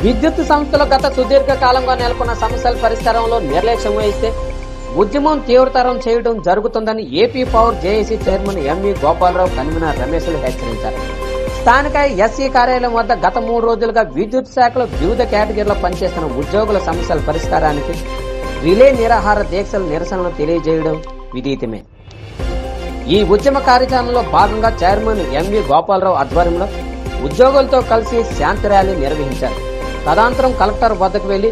విద్యుత్ సంస్థలు గత సుదీర్ఘ కాలంగా నెలకొన్న సమస్యల పరిష్కారంలో నిర్లక్ష్యం వహిస్తే ఉద్యమం తీవ్రతరం చేయడం జరుగుతుందని AP power JAC chairman MV Gopalarao, convenor రమేశ్లు హెచ్చరించారు. స్థానిక ఎస్సీ కార్యాలయం వద్ద గత 3 రోజులుగా విద్యుత్ శాఖలో వివిధ కేటగిరీలో పనిచేస్తున్న ఉద్యోగుల సమస్యల పరిష్కారానికి రిలే నిరాహార దీక్షల నిరసనలు తెలియజేయడం విదితమే. ఈ ఉద్యమ కార్యాచరణలో భాగంగా చైర్మన్ ఎంవి గోపాలరావు ఆధ్వర్యంలో ఉద్యోగులతో కలిసి శాంతి ర్యాలీ నిర్వహించారు. తదనంతరం కలెక్టర్ వద్దకు వెళ్లి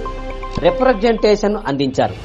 రిప్రజెంటేషన్ అందించారు.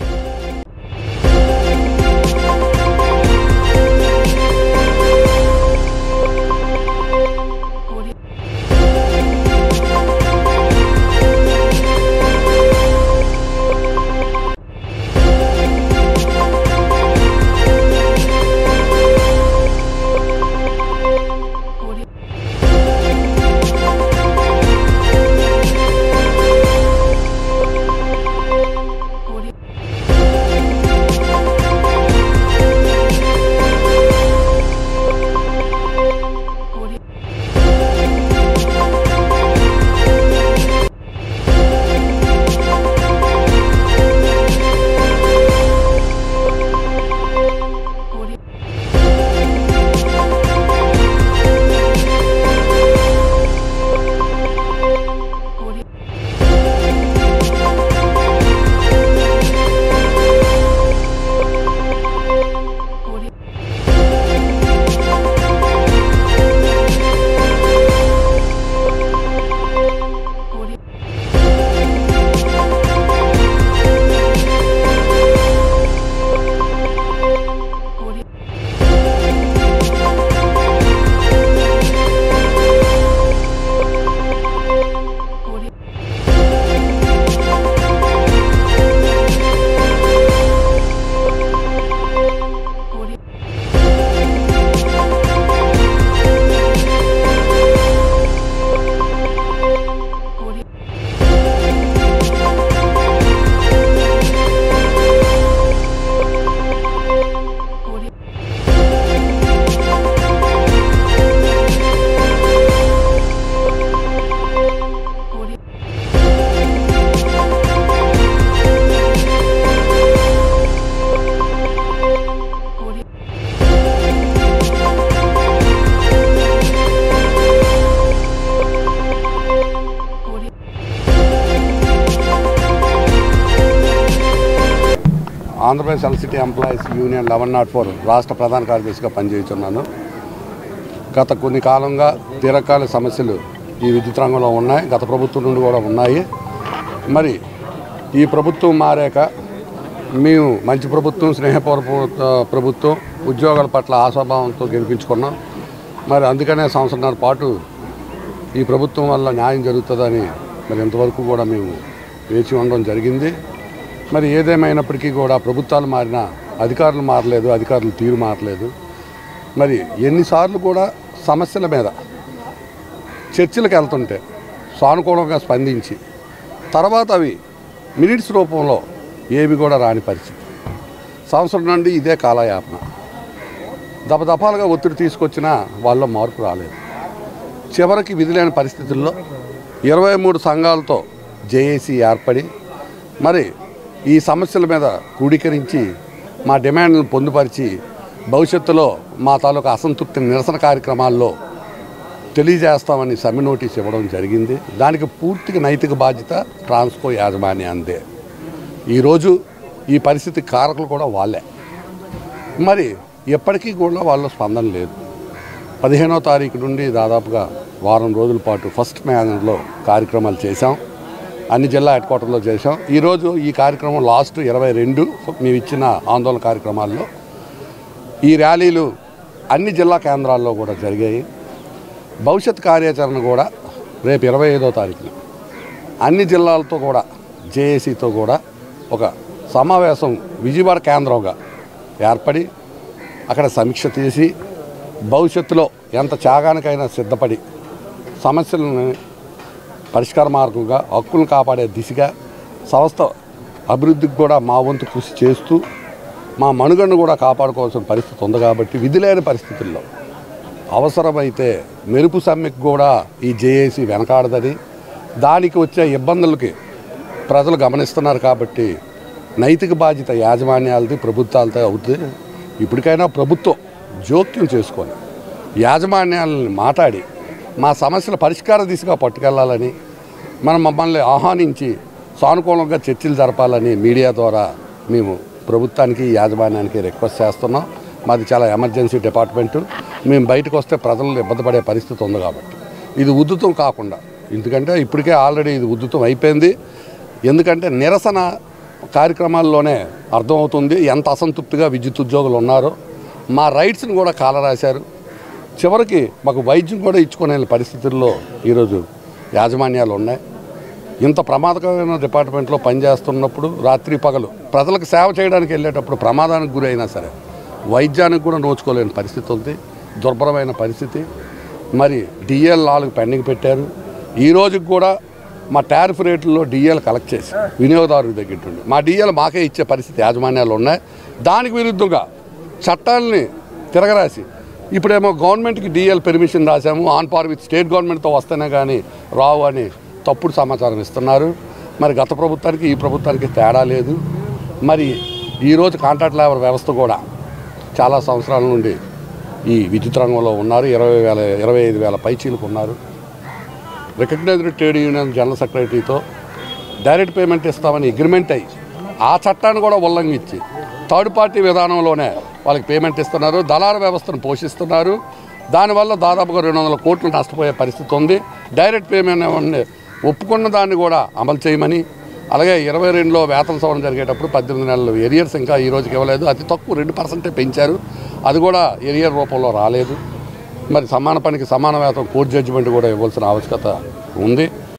ఆంధ్రప్రదేశ్ ఎలక్ట్రిసిటీ ఎంప్లాయీస్ యూనియన్ 1104 రాష్ట్ర ప్రధాన కార్యదర్శిగా పనిచేస్తున్నాను. గత కొన్ని కాలంగా దీర్ఘకాలిక సమస్యలు ఈ విద్యుత్ రంగంలో ఉన్నాయి. గత ప్రభుత్వం నుండి కూడా ఉన్నాయి. మరి ఈ ప్రభుత్వం మారాక మేము మంచి ప్రభుత్వం, స్నేహపూర్వక ప్రభుత్వం, ఉద్యోగాల పట్ల ఆశాభావంతో గెలిపించుకున్నాం. మరి అందుకనే సంవత్సరాల పాటు ఈ ప్రభుత్వం వల్ల న్యాయం జరుగుతుందని మరి ఇంతవరకు కూడా మేము వేచి ఉండడం జరిగింది. మరి ఏదేమైనప్పటికీ కూడా ప్రభుత్వాలు మారినా అధికారులు మారలేదు, అధికారులు తీరు మారలేదు. మరి ఎన్నిసార్లు కూడా సమస్యల మీద చర్చలకు వెళ్తుంటే సానుకూలంగా స్పందించి తర్వాత అవి మినిట్స్ రూపంలో ఏవి కూడా రాని పరిస్థితి. సంవత్సరం నుండి ఇదే కాలయాపన. దపదపాలుగా ఒత్తిడి తీసుకొచ్చినా వాళ్ళలో మార్పు రాలేదు. చివరికి విధిలేని పరిస్థితుల్లో 23 సంఘాలతో జేఏసీ ఏర్పడి మరి ఈ సమస్యల మీద క్రోడీకరించి మా డిమాండ్లను పొందుపరిచి భవిష్యత్తులో మా తాలూకా అసంతృప్తి నిరసన కార్యక్రమాల్లో తెలియజేస్తామని సమ్మె నోటీస్ ఇవ్వడం జరిగింది. దానికి పూర్తిగా నైతిక బాధ్యత ట్రాన్స్కో యాజమాన్యందే. ఈరోజు ఈ పరిస్థితి కారకులు కూడా వాళ్ళే. మరి ఎప్పటికీ కూడా వాళ్ళ స్పందన లేదు. 15వ తారీఖు నుండి దాదాపుగా వారం రోజుల పాటు ఫస్ట్ మేనర్లో కార్యక్రమాలు చేశాం. అన్ని జిల్లా హెడ్ క్వార్టర్లో చేశాం. ఈరోజు ఈ కార్యక్రమం లాస్ట్ 22 మేము ఇచ్చిన ఆందోళన కార్యక్రమాల్లో ఈ ర్యాలీలు అన్ని జిల్లా కేంద్రాల్లో కూడా జరిగాయి. భవిష్యత్ కార్యాచరణ కూడా రేపు 25వ తారీఖున అన్ని జిల్లాలతో కూడా జేఏసీతో కూడా ఒక సమావేశం విజయవాడ కేంద్రంగా ఏర్పడి అక్కడ సమీక్ష చేసి భవిష్యత్తులో ఎంత త్యాగానికైనా సిద్ధపడి సమస్యలను పరిష్కార మార్గంగా హక్కులను కాపాడే దిశగా సంస్థ అభివృద్ధికి కూడా మా వంతు కృషి చేస్తూ మా మనుగడను కూడా కాపాడుకోవాల్సిన పరిస్థితి ఉంది. కాబట్టి విధిలేని పరిస్థితుల్లో అవసరమైతే మెరుపు సమ్మెకు కూడా ఈ జేఏసీ వెనకాడదని దానికి వచ్చే ఇబ్బందులకి ప్రజలు గమనిస్తున్నారు కాబట్టి నైతిక బాధ్యత యాజమాన్యాలది, ప్రభుత్వాలతో అవుతుంది. ఇప్పటికైనా ప్రభుత్వం జోక్యం చేసుకొని యాజమాన్యాలని మాట్లాడి మా సమస్యల పరిష్కార దిశగా పట్టుకెళ్లాలని, మమ్మల్ని ఆహ్వానించి సానుకూలంగా చర్చలు జరపాలని మీడియా ద్వారా మేము ప్రభుత్వానికి, యాజమాన్యానికి రిక్వెస్ట్ చేస్తున్నాం. మాది చాలా ఎమర్జెన్సీ డిపార్ట్మెంటు. మేము బయటకు వస్తే ప్రజలు ఇబ్బంది పడే పరిస్థితి ఉంది కాబట్టి ఇది ఉద్ధృతం కాకుండా, ఎందుకంటే ఇప్పటికే ఆల్రెడీ ఇది ఉద్ధృతం అయిపోయింది. ఎందుకంటే నిరసన కార్యక్రమాల్లోనే అర్థమవుతుంది ఎంత అసంతృప్తిగా విద్యుత్ ఉద్యోగులు ఉన్నారో. మా రైట్స్ని కూడా కాలరాశారు. చివరికి మాకు వైద్యం కూడా ఇచ్చుకునే పరిస్థితుల్లో ఈరోజు యాజమాన్యాలు ఉన్నాయి. ఇంత ప్రమాదకరమైన డిపార్ట్మెంట్లో పనిచేస్తున్నప్పుడు రాత్రి పగలు ప్రజలకు సేవ చేయడానికి వెళ్ళేటప్పుడు ప్రమాదానికి గురి అయినా సరే వైద్యానికి కూడా నోచుకోలేని పరిస్థితి ఉంది. దుర్భరమైన పరిస్థితి. మరి డిఎల్ 4 పెండింగ్ పెట్టారు. ఈ రోజుకి కూడా మా టారిఫ్ రేట్లలో డిఎల్ కలెక్ట్ చేసి వినియోగదారులకు తగ్గింటుంది. మా డిఎల్ మాకే ఇచ్చే పరిస్థితి యాజమాన్యాలు ఉన్నాయి. దానికి విరుద్ధంగా చట్టాలని తిరగరాసి ఇప్పుడేమో గవర్నమెంట్కి డిఎల్ పెర్మిషన్ రాసాము, ఆన్ పార్ విత్ స్టేట్ గవర్నమెంట్తో వస్తేనే కానీ రావు అని తప్పుడు సమాచారం ఇస్తున్నారు. మరి గత ప్రభుత్వానికి ఈ ప్రభుత్వానికి తేడా లేదు. మరి ఈరోజు కాంట్రాక్ట్ లేబర్ వ్యవస్థ కూడా చాలా సంవత్సరాల నుండి ఈ విద్యుత్ రంగంలో ఉన్నారు. 25,000 పైచీలకు ఉన్నారు. రికగ్నైజ్డ్ ట్రేడ్ యూనియన్ జనరల్ సెక్రటరీతో డైరెక్ట్ పేమెంట్ ఇస్తామని అగ్రిమెంట్ అయ్యి ఆ చట్టాన్ని కూడా ఉల్లంఘించి థర్డ్ పార్టీ విధానంలోనే వాళ్ళకి పేమెంట్ ఇస్తున్నారు. దళార వ్యవస్థను పోషిస్తున్నారు. దానివల్ల దాదాపుగా 200 కోట్లు నష్టపోయే పరిస్థితి ఉంది. డైరెక్ట్ పేమెంట్ ఒప్పుకున్న దాన్ని కూడా అమలు చేయమని, అలాగే 22లో వేతన సవరణ జరిగేటప్పుడు 18 నెలలు ఎరియర్స్ ఇంకా ఈ రోజుకి ఇవ్వలేదు. అతి తక్కువ 2% పెంచారు. అది కూడా ఎరియర్ రూపంలో రాలేదు. మరి సమాన పనికి సమాన వేతనం కోర్టు జడ్జిమెంట్ కూడా ఇవ్వాల్సిన ఆవశ్యకత ఉంది.